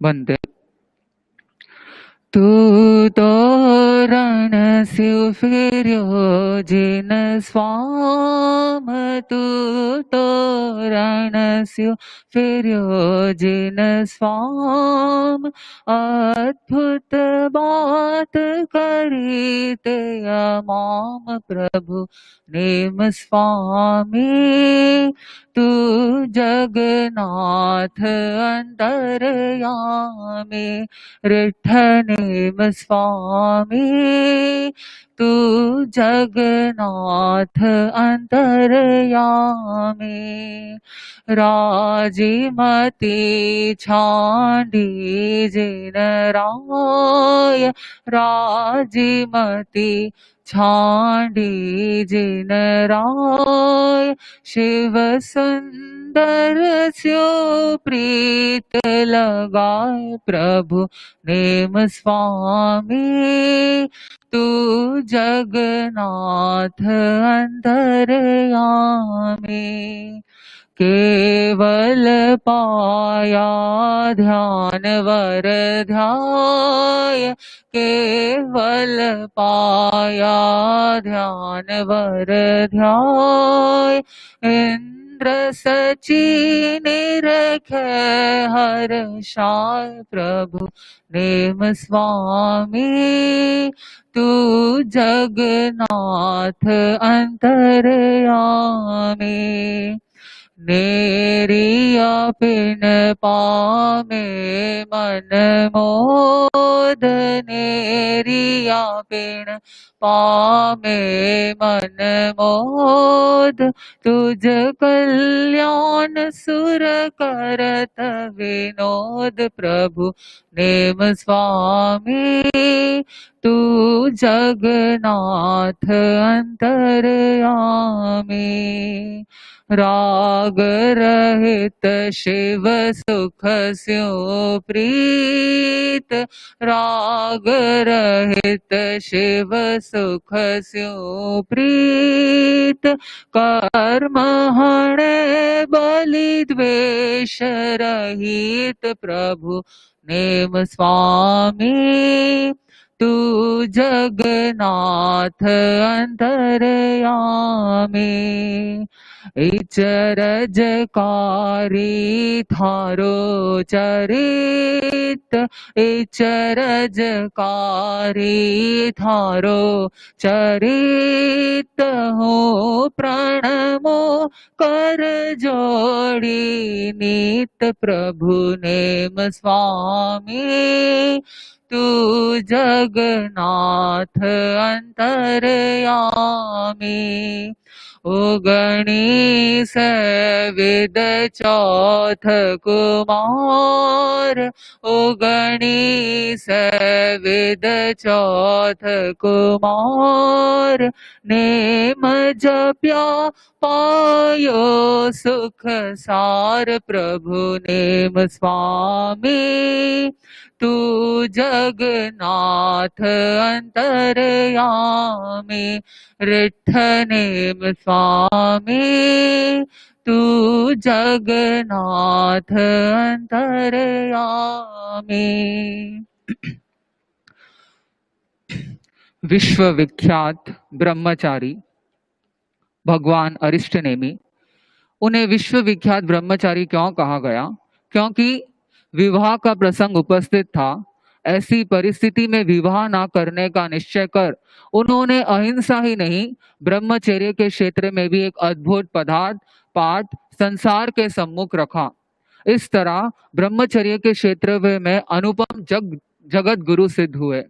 बनते। तू तोरण शिव फिर्यो जिन स्वाम, तू तोरण शिव फिर्यो जिन स्वाम, अद्भुत बात करी ते अमाम प्रभु नेम स्वामी। तू जगन्नाथ अंतरयामी, रिठनेम स्वामी। तू जगन्नाथ अंतरयामी, राजिमती छांडी जिन राय, राजिमती छांडी जिन राय, शिव सुंदर स्यो प्रीत लगाए प्रभु नेम स्वामी। तू जगन्नाथ अंतरयामी, केवल पाया ध्यान वर ध्याय, केवल पाया ध्यान वर ध्याय, इंद्र सची निरखे हर्षाय प्रभु नेम स्वामी। तू जगन्नाथ अंतरयामी, नेरिया पिन पामे मन मोद, नेरिया पिन पामे मन मोद, तुझ कल्याण सुर करत विनोद प्रभु नेम स्वामी। तू जगन्नाथ अंतरयामी, राग रहित शिव सुख स्यो प्रीत, राग रहित शिव सुख स्यो प्रीत, कर्म हणे बलि द्वेष रहित प्रभु नेम स्वामी। तू जगन्नाथ अंतरयामी, इचरजकारी थारो चरित, इचरजकारी थारो चरित, हो प्रणमो कर जोड़ी नीत प्रभु नेम स्वामी। तू जगन्नाथ अंतरयामी, उगणीस विद चौथ कुमार, उगणीस विद चौथ कुमार, नेम जप्या पायो सुख सार प्रभु नेम स्वामी। तू जगन्नाथ अंतरयामी, रिठनेम स्वामी। तू जगन्नाथ अंतरयामी। विश्व विख्यात ब्रह्मचारी भगवान अरिष्टनेमी। उन्हें विश्व विख्यात ब्रह्मचारी क्यों कहा गया? क्योंकि विवाह का प्रसंग उपस्थित था। ऐसी परिस्थिति में विवाह ना करने का निश्चय कर उन्होंने अहिंसा ही नहीं, ब्रह्मचर्य के क्षेत्र में भी एक अद्भुत पाठ संसार के सम्मुख रखा। इस तरह ब्रह्मचर्य के क्षेत्र में अनुपम जगत गुरु सिद्ध हुए।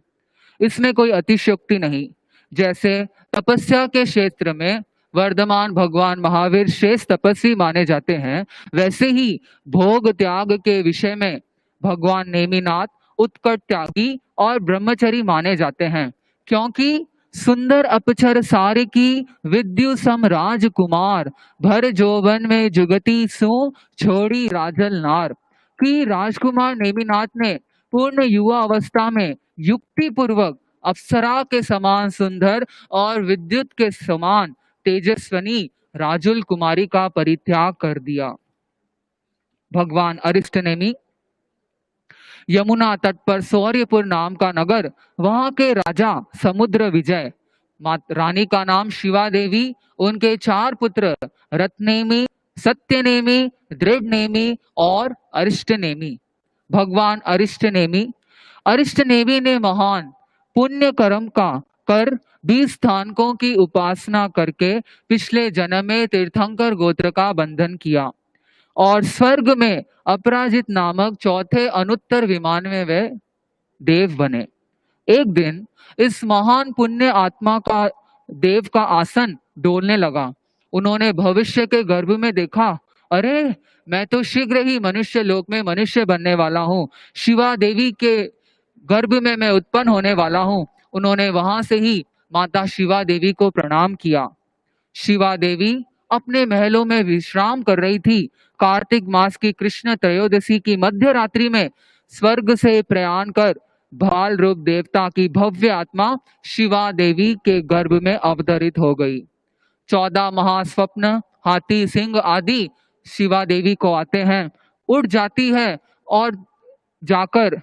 इसमें कोई अतिशयोक्ति नहीं। जैसे तपस्या के क्षेत्र में वर्धमान भगवान महावीर श्रेष्ठ तपस्वी माने जाते हैं, वैसे ही भोग त्याग के विषय में भगवान नेमिनाथ उत्कट त्यागी और ब्रह्मचरी माने जाते हैं। क्योंकि सुंदर अपचर सार की विद्यु सम राजकुमार, भर जोबन में जुगती सो छोड़ी राजल नार। कि राजकुमार नेमिनाथ ने पूर्ण युवा अवस्था में युक्ति पूर्वक अप्सरा के समान सुंदर और विद्युत के समान तेजस्वनी राजुल कुमारी का परित्याग कर दिया। भगवान अरिष्टनेमी यमुना तट पर सौर्यपुर नाम का नगर, वहां के राजा समुद्र विजय, रानी का नाम शिवा देवी, उनके 4 पुत्र रत्नेमी, सत्यनेमी, दृढ़नेमी और अरिष्टनेमी। भगवान अरिष्टनेमी ने महान पुण्य कर्म का कर 20 स्थानकों की उपासना करके पिछले जन्म में तीर्थंकर गोत्र का बंधन किया और स्वर्ग में अपराजित नामक चौथे अनुत्तर विमान में वे देव बने। एक दिन इस महान पुण्य आत्मा का देव का आसन डोलने लगा। उन्होंने भविष्य के गर्भ में देखा, अरे मैं तो शीघ्र ही मनुष्य लोक में मनुष्य बनने वाला हूँ, शिवा देवी के गर्भ में मैं उत्पन्न होने वाला हूँ। उन्होंने वहां से ही माता शिवा देवी को प्रणाम किया। शिवा देवी अपने महलों में विश्राम कर रही थी। कार्तिक मास की कृष्ण त्रयोदशी की मध्य रात्रि में स्वर्ग से प्रयाण कर भाल रूप देवता की भव्य आत्मा शिवा देवी के गर्भ में अवतरित हो गई। 14 महास्वप्न, हाथी, सिंह आदि शिवा देवी को आते हैं, उड़ जाती है और जाकर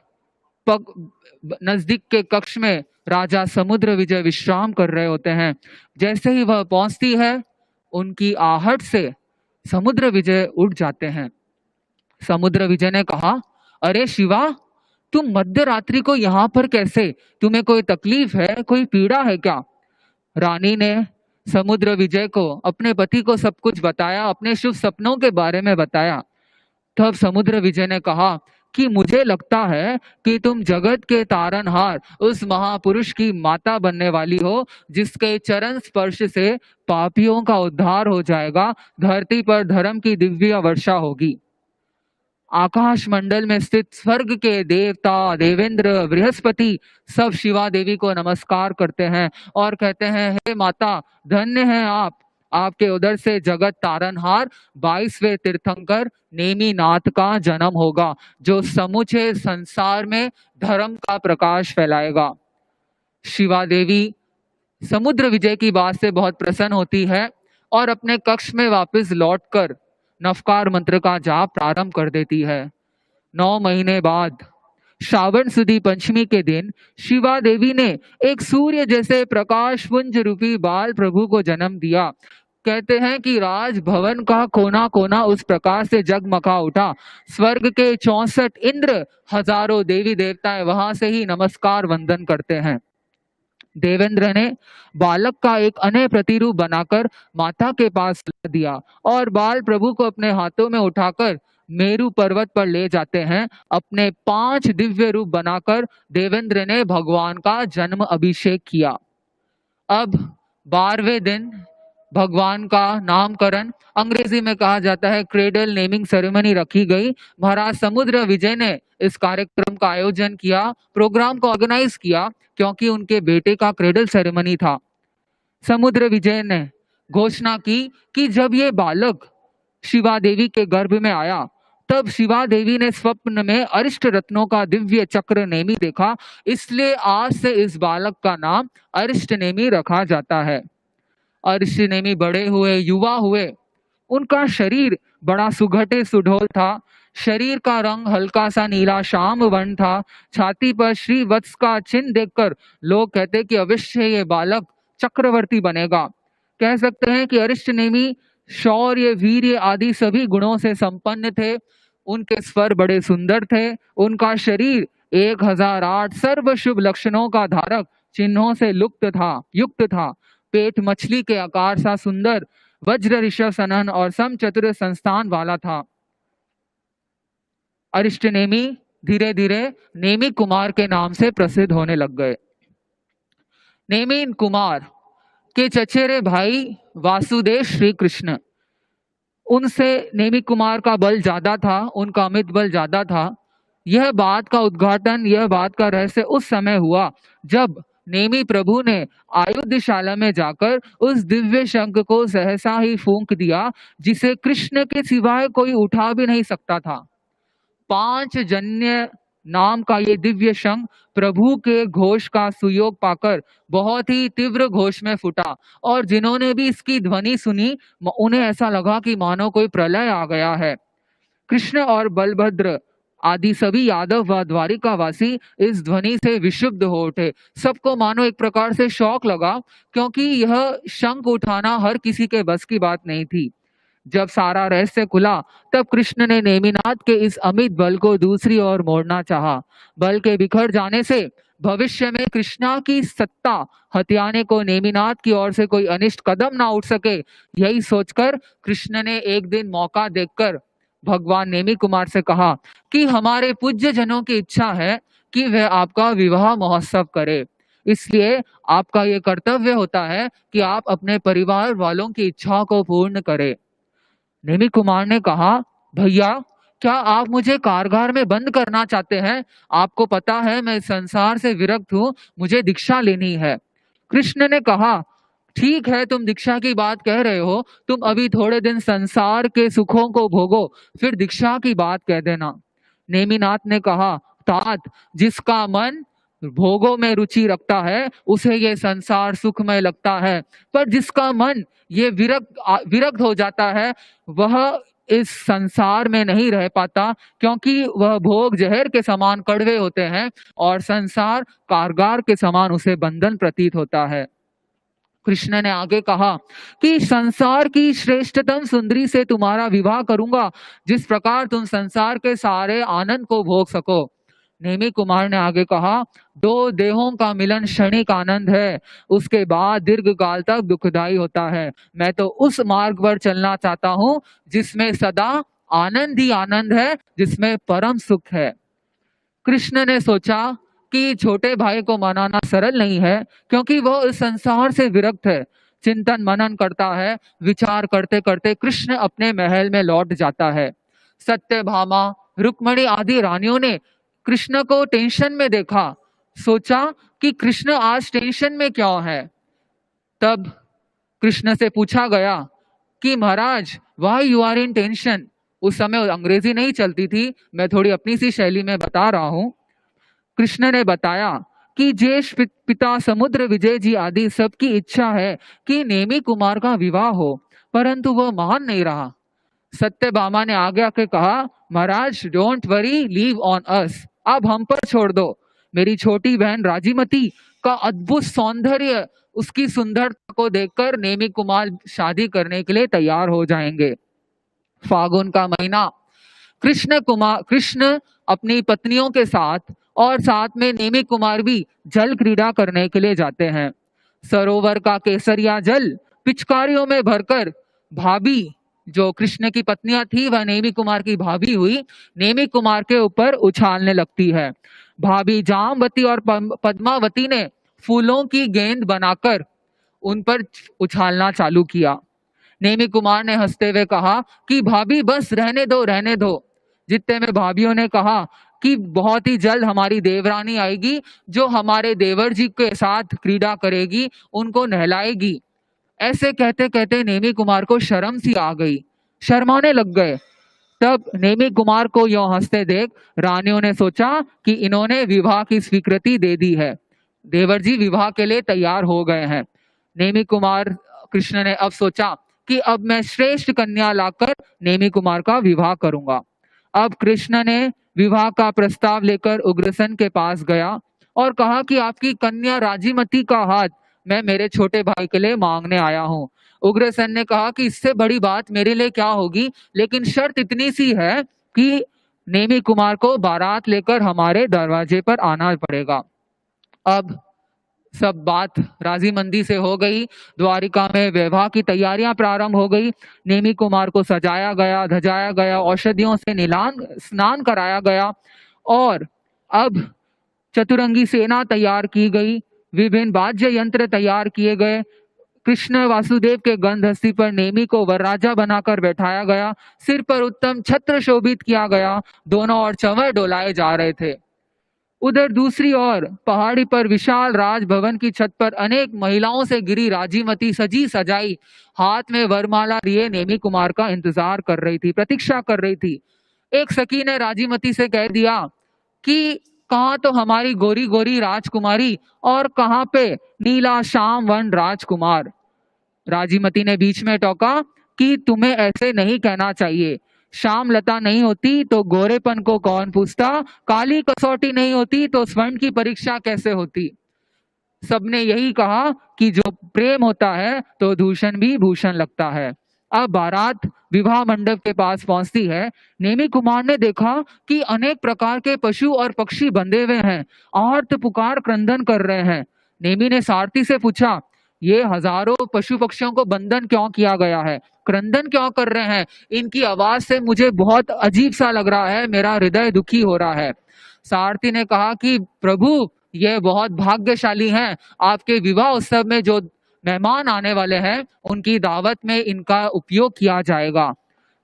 नजदीक के कक्ष में राजा समुद्र विजय विश्राम कर रहे होते हैं। जैसे ही वह पहुंचती है, उनकी आहट से समुद्र विजय उठ जाते हैं। समुद्र विजय ने कहा, अरे शिवा, तुम मध्य रात्रि को यहाँ पर कैसे? तुम्हें कोई तकलीफ है, कोई पीड़ा है क्या? रानी ने समुद्र विजय को अपने पति को सब कुछ बताया, अपने शुभ सपनों के बारे में बताया। तब समुद्र विजय ने कहा कि मुझे लगता है कि तुम जगत के तारनहार उस महापुरुष की माता बनने वाली हो, जिसके चरण स्पर्श से पापियों का उद्धार हो जाएगा, धरती पर धर्म की दिव्य वर्षा होगी। आकाश मंडल में स्थित स्वर्ग के देवता, देवेंद्र, बृहस्पति सब शिवा देवी को नमस्कार करते हैं और कहते हैं, हे माता, धन्य हैं आप, आपके उदर से जगत तारनहार 22वें तीर्थंकर नेमिनाथ का जन्म होगा, जो समूचे संसार में धर्म का प्रकाश फैलाएगा। शिवा देवी समुद्र विजय की बात से बहुत प्रसन्न होती है और अपने कक्ष में वापस लौटकर नवकार मंत्र का जाप प्रारंभ कर देती है। 9 महीने बाद श्रावण सुदी पंचमी के दिन शिवा देवी ने एक सूर्य जैसे प्रकाश पुंज रूपी बाल प्रभु को जन्म दिया। कहते हैं कि राज भवन का कोना कोना उस प्रकाश से जगमगा उठा। स्वर्ग के 64 इंद्र, हजारों देवी देवताएं वहां से ही नमस्कार वंदन करते हैं। देवेंद्र ने बालक का एक अनय प्रतिरूप बनाकर माता के पास ला दिया और बाल प्रभु को अपने हाथों में उठाकर मेरु पर्वत पर ले जाते हैं। अपने 5 दिव्य रूप बनाकर देवेंद्र ने भगवान का जन्म अभिषेक किया। अब 12वें दिन भगवान का नामकरण, अंग्रेजी में कहा जाता है क्रेडल नेमिंग सेरेमनी, रखी गई। महाराज समुद्र विजय ने इस कार्यक्रम का आयोजन किया, प्रोग्राम को ऑर्गेनाइज किया, क्योंकि उनके बेटे का क्रेडल सेरेमनी था। समुद्र विजय ने घोषणा की कि जब ये बालक शिवा देवी के गर्भ में आया, तब शिवा देवी ने स्वप्न में अरिष्ट रत्नों का दिव्य चक्र नेमी देखा, इसलिए आज से इस बालक का नाम अरिष्ट नेमी रखा जाता है। अरिष्ट नेमी बड़े हुए, युवा हुए। उनका शरीर बड़ा सुघटे सुडौल था। शरीर का रंग हल्का सा नीला शाम वर्ण था। छाती पर श्री वत्स का चिन्ह देखकर लोग कहते कि अवश्य ये बालक चक्रवर्ती बनेगा। कह सकते हैं कि अरिष्ट नेमी शौर्य, वीर्य आदि सभी गुणों से संपन्न थे। उनके स्वर बड़े सुंदर थे। उनका शरीर 1008 सर्व शुभ लक्षणों का धारक चिन्हों से युक्त था। पेट मछली के आकार सा सुंदर, वज्र ऋषभ सनन और समचतुर संस्थान वाला था। अरिष्ट नेमी धीरे धीरे नेमी कुमार के नाम से प्रसिद्ध होने लग गए। नेमी कुमार के चचेरे भाई वासुदेव श्री कृष्ण, उनसे नेमी कुमार का बल ज्यादा था, उनका अमित बल ज्यादा था। यह बात का उद्घाटन, यह बात का रहस्य उस समय हुआ जब नेमी प्रभु ने आयुधशाला में जाकर उस दिव्य शंख को सहसा ही फूंक दिया, जिसे कृष्ण के सिवाय कोई उठा भी नहीं सकता था। 5 जन्य नाम का ये दिव्य शंख प्रभु के घोष का सुयोग पाकर बहुत ही तीव्र घोष में फूटा, और जिन्होंने भी इसकी ध्वनि सुनी उन्हें ऐसा लगा कि मानो कोई प्रलय आ गया है। कृष्ण और बलभद्र आदि सभी यादव व द्वारिकावासी इस ध्वनि से विक्षुब्ध हो उठे। सबको मानो एक प्रकार से शौक लगा, क्योंकि यह शंख उठाना हर किसी के बस की बात नहीं थी। जब सारा रहस्य खुला, तब कृष्ण ने नेमिनाथ के इस अमित बल को दूसरी ओर मोड़ना चाहा। बल के बिखर जाने से भविष्य में कृष्णा की सत्ता हथियाने को नेमिनाथ की ओर से कोई अनिष्ट कदम ना उठ सके, यही सोचकर कृष्ण ने एक दिन मौका देखकर भगवान नेमी कुमार से कहा कि हमारे पूज्य जनों की इच्छा है कि वह आपका विवाह महोत्सव करे। इसलिए आपका ये कर्तव्य होता है कि आप अपने परिवार वालों की इच्छा को पूर्ण करें। नेमी कुमार ने कहा, भैया, क्या आप मुझे कारागार में बंद करना चाहते हैं? आपको पता है मैं संसार से विरक्त हूँ, मुझे दीक्षा लेनी है। कृष्ण ने कहा, ठीक है, तुम दीक्षा की बात कह रहे हो, तुम अभी थोड़े दिन संसार के सुखों को भोगो, फिर दीक्षा की बात कह देना। नेमिनाथ ने कहा, तात, जिसका मन भोगों में रुचि रखता है उसे ये संसार सुखमय लगता है, पर जिसका मन ये विरक्त हो जाता है वह इस संसार में नहीं रह पाता, क्योंकि वह भोग जहर के समान कड़वे होते हैं और संसार कारागार के समान उसे बंधन प्रतीत होता है। कृष्ण ने आगे कहा कि संसार की श्रेष्ठतम सुंदरी से तुम्हारा विवाह करूंगा, जिस प्रकार तुम संसार के सारे आनंद को भोग सको। नेमी कुमार ने आगे कहा, दो देहों का मिलन क्षणिक आनंद है, उसके बाद दीर्घ काल तक दुखदाई होता है। मैं तो उस मार्ग पर चलना चाहता हूँ जिसमें सदा आनंद ही आनंद है, जिसमें परम सुख है। कृष्ण ने सोचा कि छोटे भाई को मनाना सरल नहीं है, क्योंकि वह इस संसार से विरक्त है। चिंतन मनन करता है, विचार करते करते कृष्ण अपने महल में लौट जाता है। सत्यभामा, रुक्मणी आदि रानियों ने कृष्ण को टेंशन में देखा, सोचा कि कृष्ण आज टेंशन में क्यों है। तब कृष्ण से पूछा गया कि महाराज, why you are in tension. उस समय अंग्रेजी नहीं चलती थी, मैं थोड़ी अपनी सी शैली में बता रहा हूं। कृष्ण ने बताया कि जेष्ठ पिता समुद्र विजय जी आदि सबकी इच्छा है कि नेमी कुमार का विवाह हो, परंतु वह मान नहीं रहा। सत्यभामा ने आगे आके कहा, महाराज, don't worry, leave on us, अब हम पर छोड़ दो। मेरी छोटी बहन राजीमती का अद्भुत सौंदर्य, उसकी सुंदरता को देखकर नेमी कुमार शादी करने के लिए तैयार हो जाएंगे। फागुन का महीना, कृष्ण अपनी पत्नियों के साथ और साथ में नेमी कुमार भी जल क्रीड़ा करने के लिए जाते हैं। सरोवर का केसरिया जल पिचकारियों में भरकर भाभी, जो कृष्ण की पत्नियां थी वह नेमी कुमार की भाभी हुई, नेमी कुमार के ऊपर उछालने लगती है। भाभी जामवती और पद्मावती ने फूलों की गेंद बनाकर उन पर उछालना चालू किया। नेमी कुमार ने हंसते हुए कहा कि भाभी, बस रहने दो, रहने दो। जितने में भाभीियों ने कहा कि बहुत ही जल्द हमारी देवरानी आएगी जो हमारे देवर जी के साथ क्रीड़ा करेगी, उनको नहलाएगी। ऐसे कहते कहते नेमी कुमार को शर्म सी आ गई, शर्माने लग गए। तब नेमी कुमार को यों हंसते देख रानियों ने सोचा कि इन्होंने विवाह की स्वीकृति दे दी है, देवर जी विवाह के लिए तैयार हो गए हैं। नेमी कुमार, कृष्ण ने अब सोचा कि अब मैं श्रेष्ठ कन्या लाकर नेमी कुमार का विवाह करूंगा। अब कृष्ण ने विवाह का प्रस्ताव लेकर उग्रसेन के पास गया और कहा कि आपकी कन्या राजीमती का हाथ मैं मेरे छोटे भाई के लिए मांगने आया हूँ। उग्रसेन ने कहा कि इससे बड़ी बात मेरे लिए क्या होगी, लेकिन शर्त इतनी सी है कि नेमी कुमार को बारात लेकर हमारे दरवाजे पर आना पड़ेगा। अब सब बात राजीमंदी से हो गई। द्वारिका में विवाह की तैयारियां प्रारंभ हो गई। नेमी कुमार को सजाया गया, धजाया गया, औषधियों से स्नान कराया गया और अब चतुरंगी सेना तैयार की गई, विभिन्न वाद्य यंत्र तैयार किए गए। कृष्ण वासुदेव के गंधहस्ती पर नेमी को वरराजा बनाकर बैठाया गया, सिर पर उत्तम छत्र शोभित किया गया, दोनों ओर चंवर डोलाए जा रहे थे। उधर दूसरी ओर पहाड़ी पर विशाल राजभवन की छत पर अनेक महिलाओं से घिरी राजीमती सजी सजाई हाथ में वरमाला लिए नेमी कुमार का इंतजार कर रही थी, प्रतीक्षा कर रही थी। एक सखी ने राजीमती से कह दिया कि कहाँ तो हमारी गोरी गोरी राजकुमारी और कहाँ पे नीला श्याम वन राजकुमार। राजीमती ने बीच में टोका कि तुम्हें ऐसे नहीं कहना चाहिए, श्यामलता नहीं होती तो गोरेपन को कौन पूछता, काली कसौटी नहीं होती तो स्वर्ण की परीक्षा कैसे होती। सबने यही कहा कि जो प्रेम होता है तो दूषण भी भूषण लगता है। अब बारात विवाह मंडप के पास पहुंचती है। नेमी कुमार ने देखा कि अनेक प्रकार के पशु और पक्षी बंधे हुए हैं, आर्त पुकार क्रंदन कर रहे हैं। नेमी ने सारथी से पूछा, ये हजारों पशु पक्षियों को बंधन क्यों किया गया है, क्रंदन क्यों कर रहे हैं? इनकी आवाज से मुझे बहुत अजीब सा लग रहा है, मेरा हृदय दुखी हो रहा है। सारथी ने कहा कि प्रभु, ये बहुत भाग्यशाली हैं, आपके विवाह उत्सव में जो मेहमान आने वाले हैं उनकी दावत में इनका उपयोग किया जाएगा।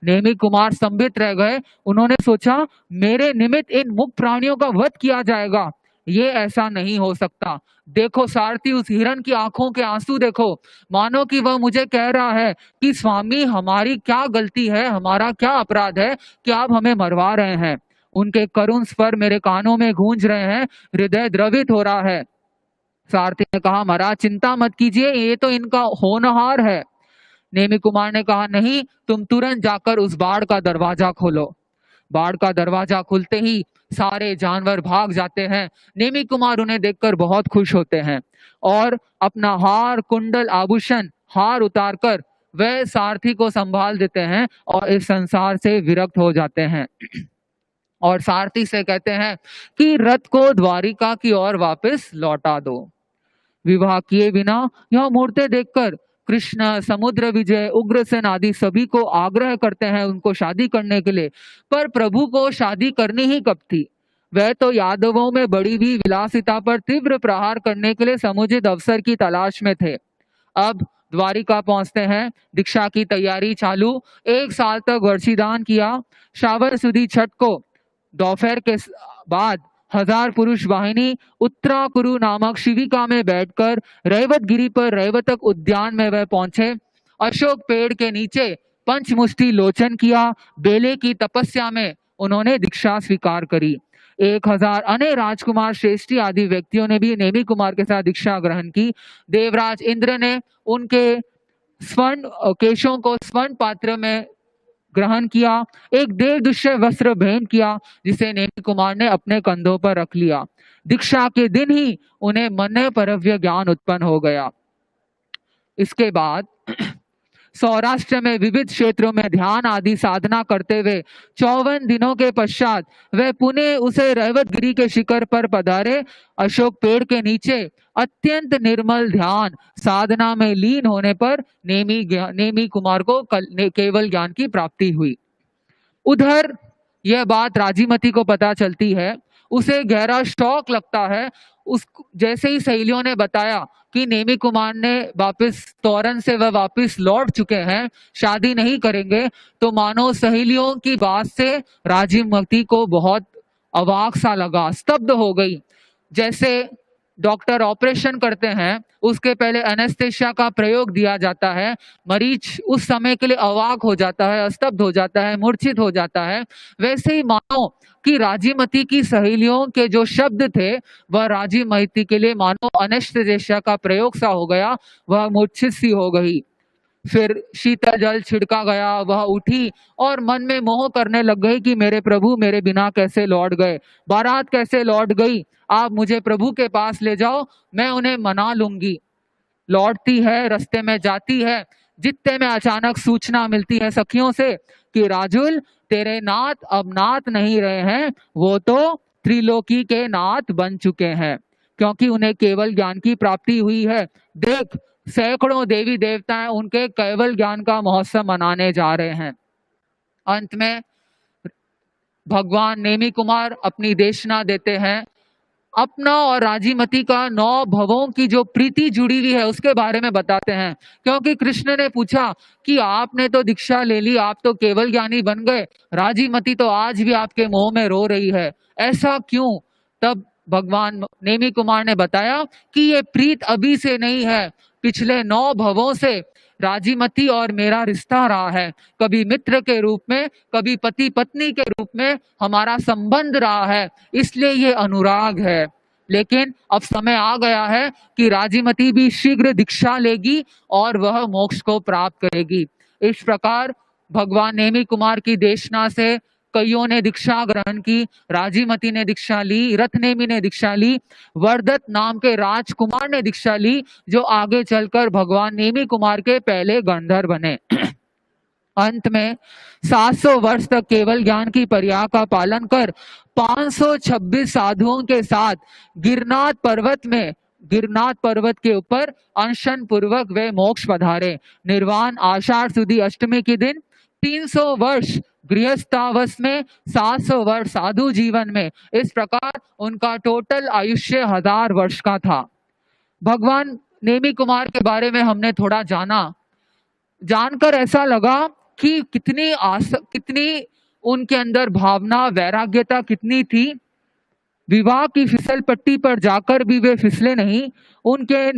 नेमी कुमार स्तंभित रह गए। उन्होंने सोचा, मेरे निमित्त इन मुक्त प्राणियों का वध किया जाएगा, ये ऐसा नहीं हो सकता। देखो सारथी, उस हिरण की आंखों के आंसू देखो, मानो कि वह मुझे कह रहा है कि स्वामी, हमारी क्या गलती है, हमारा क्या अपराध है कि आप हमें मरवा रहे हैं। उनके करुण स्वर मेरे कानों में गूंज रहे हैं, हृदय द्रवित हो रहा है। सारथी ने कहा, महाराज चिंता मत कीजिए, ये तो इनका होनहार है। नेमी कुमार ने कहा, नहीं, तुम तुरंत जाकर उस बाड़ का दरवाजा खोलो। बाड़ का दरवाजा खुलते ही सारे जानवर भाग जाते हैं। नेमी कुमार उन्हें देखकर बहुत खुश होते हैं और अपना हार, कुंडल, आभूषण, हार उतारकर वह सारथी को संभाल देते हैं और इस संसार से विरक्त हो जाते हैं। और सारथी से कहते हैं कि रथ को द्वारिका की ओर वापस लौटा दो। विवाह किए बिना यह मूर्तें देखकर कृष्ण, समुद्र विजय, उग्रसेन आदि सभी को आग्रह करते हैं उनको शादी करने के लिए। पर प्रभु को शादी करनी ही कब थी? वह तो यादवों में बड़ी हुई विलासिता पर तीव्र प्रहार करने के लिए समुचित अवसर की तलाश में थे। अब द्वारिका पहुंचते हैं, दीक्षा की तैयारी चालू। 1 साल तक वर्षीदान किया। श्रावण सुदी छठ को दोपहर के बाद 1000 पुरुष वाहिनी उत्तराकुरु नामक शिविका में बैठकर रैवत गिरी पर रैवतक उद्यान में वह पहुंचे। अशोक पेड़ के नीचे पंचमुष्टि लोचन किया। बेले की तपस्या में उन्होंने दीक्षा स्वीकार करी। 1000 अन्य राजकुमार, श्रेष्ठी आदि व्यक्तियों ने भी नेमी कुमार के साथ दीक्षा ग्रहण की। देवराज इंद्र ने उनके स्वर्ण केशों को स्वर्ण पात्र में ग्रहण किया। एक देवदुष्य वस्त्र भेंट किया जिसे नेमी कुमार ने अपने कंधों पर रख लिया। दीक्षा के दिन ही उन्हें मन परव्य ज्ञान उत्पन्न हो गया। इसके बाद सौराष्ट्र में विविध क्षेत्रों में ध्यान आदि साधना करते हुए 54 दिनों के पश्चात वह पुनः उसे रैवतगिरी के शिखर पर पधारे। अशोक पेड़ के नीचे अत्यंत निर्मल ध्यान साधना में लीन होने पर नेमी कुमार को केवल ज्ञान की प्राप्ति हुई। उधर यह बात राजीमती को पता चलती है। उसे गहरा शौक लगता है। उस जैसे ही सहेलियों ने बताया कि नेमी कुमार ने वापस तोरन से वह वापस लौट चुके हैं, शादी नहीं करेंगे, तो मानो सहेलियों की बात से राजीमती को बहुत अवाक सा लगा, स्तब्ध हो गई। जैसे डॉक्टर ऑपरेशन करते हैं, उसके पहले एनेस्थेसिया का प्रयोग दिया जाता है, मरीज उस समय के लिए अवाक हो जाता है, स्तब्ध हो जाता है, मूर्छित हो जाता है। वैसे ही मानो कि राजीमती की सहेलियों के जो शब्द थे वह राजीमती के लिए मानो एनेस्थेसिया का प्रयोग सा हो गया, वह मूर्छित सी हो गई। फिर शीतल जल छिड़का गया, वह उठी और मन में मोह करने लग गई कि मेरे प्रभु मेरे बिना कैसे लौट गए, बारात कैसे लौट गई, आप मुझे प्रभु के पास ले जाओ, मैं उन्हें मना लूंगी। लौटती है, रास्ते में जाती है, जितने में अचानक सूचना मिलती है सखियों से कि राजुल, तेरे नाथ अब नाथ नहीं रहे हैं, वो तो त्रिलोकी के नाथ बन चुके हैं, क्योंकि उन्हें केवल ज्ञान की प्राप्ति हुई है। देख, सैकड़ों देवी देवता उनके केवल ज्ञान का महोत्सव मनाने जा रहे हैं। अंत में भगवान नेमी कुमार अपनी देशना देते हैं। अपना और राजीमती का 9 भवों की जो प्रीति जुड़ी हुई है उसके बारे में बताते हैं। क्योंकि कृष्ण ने पूछा कि आपने तो दीक्षा ले ली, आप तो केवल ज्ञानी बन गए, राजीमती तो आज भी आपके मोह में रो रही है, ऐसा क्यों? तब भगवान नेमी कुमार ने बताया कि ये प्रीत अभी से नहीं है, पिछले 9 भवों से राजीमती और मेरा रिश्ता रहा है। कभी मित्र के रूप में, कभी पति पत्नी के रूप में हमारा संबंध रहा है, इसलिए ये अनुराग है। लेकिन अब समय आ गया है कि राजीमती भी शीघ्र दीक्षा लेगी और वह मोक्ष को प्राप्त करेगी। इस प्रकार भगवान नेमी कुमार की देशना से कईयों ने दीक्षा ग्रहण की। राजीमती ने दीक्षा ली, रथनेमी ने दीक्षा ली, वर्दत नाम के राजकुमार ने दीक्षा ली, जो आगे चलकर भगवान नेमी कुमार के पहले गंधर्व बने। अंत में 700 वर्ष तक केवल ज्ञान की परिया का पालन कर 526 साधुओं के साथ गिरनाथ पर्वत के ऊपर अनशन पूर्वक वे मोक्ष पधारे। निर्वाण आषाढ़ सुदी अष्टमी के दिन 300 वर्ष गृहस्थावस्थ में, 700 वर्ष साधु जीवन में, इस प्रकार उनका टोटल आयुष्य 1000 वर्ष का था। भगवान नेमी कुमार के बारे में हमने थोड़ा जानकर ऐसा लगा कि कितनी उनके अंदर भावना, वैराग्यता कितनी थी। विवाह की फिसल पट्टी पर जाकर भी वे फिसले नहीं। उनके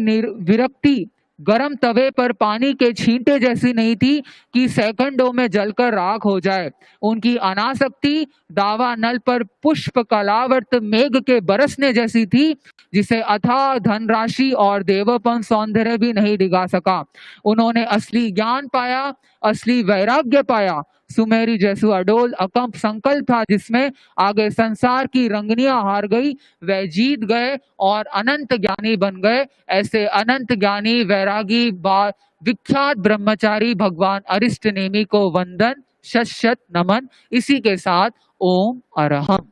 विरक्ति गरम तवे पर पानी के छींटे जैसी नहीं थी कि सेकंडों में जलकर राख हो जाए। उनकी अनासक्ति दावा नल पर पुष्प कलावर्त मेघ के बरसने जैसी थी, जिसे अथाह धनराशि और देवोपम सौंदर्य भी नहीं डिगा सका। उन्होंने असली ज्ञान पाया, असली वैराग्य पाया। सुमेरी जैसु अडोल अकंप संकल्प था, जिसमें आगे संसार की रंगनियां हार गई, वह जीत गए और अनंत ज्ञानी बन गए। ऐसे अनंत ज्ञानी वैरागी विख्यात ब्रह्मचारी भगवान अरिष्ट नेमी को वंदन, शत शत नमन। इसी के साथ ओम अरहम।